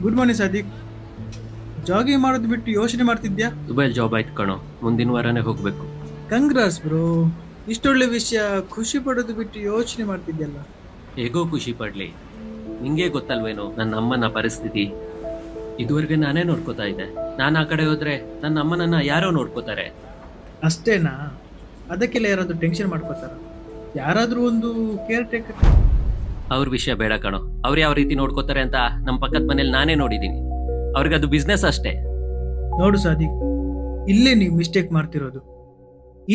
Good morning Sadiq. Jogging ಮಾಡೋದು ಬಿಟ್ಟು ಯೋಚನೆ ಮಾಡ್ತಿದ್ಯಾ? ದುಬೈಲ್ ಜಾಬ್ ಆಯ್ತು ಕಣೋ, ಮುಂದಿನ ವಾರನೇ ಹೋಗ್ಬೇಕು. ಕಂಗ್ರಾಸ್ ಬ್ರೋ, ಇಷ್ಟೊಳ್ಳೆ ವಿಷಯ. ಖುಷಿ ಪಡೋದು ಬಿಟ್ಟು ಯೋಚನೆ ಮಾಡ್ತಿದ್ಯಲ್ಲ. ಹೇಗೋ ಖುಷಿ ಪಡ್ಲಿ, ನಿಂಗೆ ಗೊತ್ತಲ್ವೇನೋ ನನ್ನ ಅಮ್ಮನ ಪರಿಸ್ಥಿತಿ. ಇದುವರೆಗೆ ನಾನೇ ನೋಡ್ಕೋತಾ ಇದ್ದೆ. ನಾನು ಆ ಕಡೆ ಹೋದ್ರೆ ನನ್ನ ಅಮ್ಮನನ್ನ ಯಾರೋ ನೋಡ್ಕೋತಾರೆ. ಅಷ್ಟೇನಾ? ಅದಕ್ಕೆಲ್ಲ ಯಾರಾದ್ರೂ ಟೆನ್ಷನ್ ಮಾಡ್ಕೋತಾರ? ಯಾರಾದ್ರೂ ಒಂದು ಕೇರ್ ಟೇಕರ್? ಅವ್ರ ವಿಷಯ ಬೇಡ ಕಣೋ. ಅವ್ರು ಯಾವ ರೀತಿ ನೋಡ್ಕೋತಾರೆ ಅಂತ ನಮ್ಮ ಪಕ್ಕದ ಮನೇಲಿ ನಾನೇ ನೋಡಿದೀನಿ. ಅವ್ರಿಗೆ ಅದು ಬಿಸ್ನೆಸ್ ಅಷ್ಟೇ. ನೋಡು ಸಾದಿಕ್, ಇಲ್ಲೇ ನೀವು ಮಿಸ್ಟೇಕ್ ಮಾಡ್ತಿರೋದು.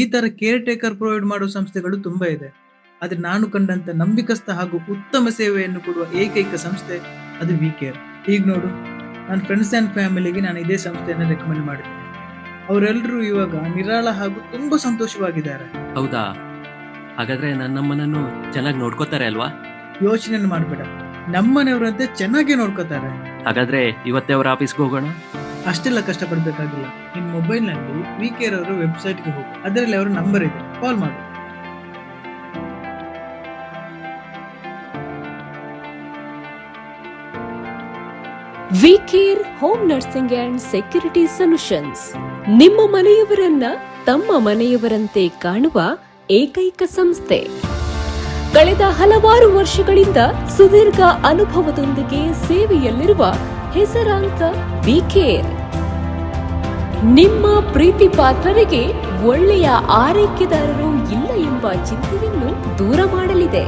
ಈ ತರ ಕೇರ್ ಟೇಕರ್ ಪ್ರೊವೈಡ್ ಮಾಡೋ ಸಂಸ್ಥೆಗಳು ತುಂಬಾ ಇದೆ. ಆದ್ರೆ ನಾನು ಕಂಡಂತ ನಂಬಿಕಸ್ಥ ಹಾಗೂ ಉತ್ತಮ ಸೇವೆಯನ್ನು ಕೊಡುವ ಏಕೈಕ ಸಂಸ್ಥೆ ಅದು ವಿ ಕೇರ್. ಈಗ ನೋಡು, ನನ್ನ ಫ್ರೆಂಡ್ಸ್ ಅಂಡ್ ಫ್ಯಾಮಿಲಿಗೆ ನಾನು ಇದೇ ಸಂಸ್ಥೆಯನ್ನು ರೆಕಮೆಂಡ್ ಮಾಡಿದ್ದೀನಿ. ಅವರೆಲ್ಲರೂ ಇವಾಗ ನಿರಾಳ ಹಾಗೂ ತುಂಬಾ ಸಂತೋಷವಾಗಿದ್ದಾರೆ. ಹೌದಾ? ಹಾಗಾದ್ರೆ ನನ್ನಮ್ಮನನ್ನು ಚೆನ್ನಾಗಿ ನೋಡ್ಕೋತಾರೆ ಅಲ್ವಾ? ಯೋಚನೆ ಮಾಡಬೇಡ, ನಮ್ಮನೆಯವರಂತೆ ಚೆನ್ನಾಗಿ ನೋಡ್ಕೋತಾರೆ. ಹಾಗಾದ್ರೆ ಇವತ್ತೇ ಅವ್ರ ಆಫೀಸ್ಗೆ ಹೋಗೋಣ. ಅಷ್ಟೆಲ್ಲ ಕಷ್ಟಪಡ್ಬೇಕಾಗಿಲ್ಲ. ನಿನ್ ಮೊಬೈಲ್ ನಲ್ಲಿ ವಿ ಕೇರ್ ಅವರ ವೆಬ್ಸೈಟ್ಗೆ ಹೋಗು. ಅದರಲ್ಲಿ ಅವರ ನಂಬರ್ ಇದೆ, ಕಾಲ್ ಮಾಡು. We care home nursing and security solutions. ನಿಮ್ಮ ಮನೆಯವರನ್ನ ತಮ್ಮ ಮನೆಯವರಂತೆ ಕಾಣುವ ಏಕೈಕ ಸಂಸ್ಥೆ. ಕಳೆದ ಹಲವಾರು ವರ್ಷಗಳಿಂದ ಸುದೀರ್ಘ ಅನುಭವದೊಂದಿಗೆ ಸೇವೆಯಲ್ಲಿರುವ ಹೆಸರಾಂತ ವಿ ಕೇರ್ ನಿಮ್ಮ ಪ್ರೀತಿ ಪಾತ್ರರಿಗೆ ಒಳ್ಳೆಯ ಆರೈಕೆದಾರರು ಇಲ್ಲ ಎಂಬ ಚಿಂತೆಯನ್ನು ದೂರ ಮಾಡಲಿದೆ.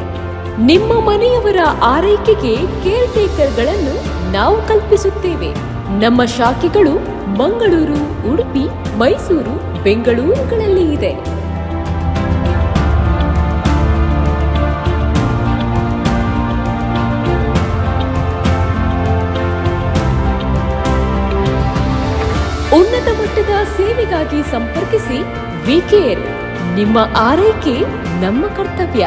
ನಿಮ್ಮ ಮನೆಯವರ ಆರೈಕೆಗೆ ಕೇರ್ ಟೇಕರ್ಗಳನ್ನು ನಾವು ಕಲ್ಪಿಸುತ್ತೇವೆ. ನಮ್ಮ ಶಾಖೆಗಳು ಮಂಗಳೂರು, ಉಡುಪಿ, ಮೈಸೂರು, ಬೆಂಗಳೂರುಗಳಲ್ಲಿ ಇದೆ. ಉನ್ನತ ಮಟ್ಟದ ಸೇವೆಗಾಗಿ ಸಂಪರ್ಕಿಸಿ ವಿ ಕೇರ್. ನಿಮ್ಮ ಆರೈಕೆ ನಮ್ಮ ಕರ್ತವ್ಯ.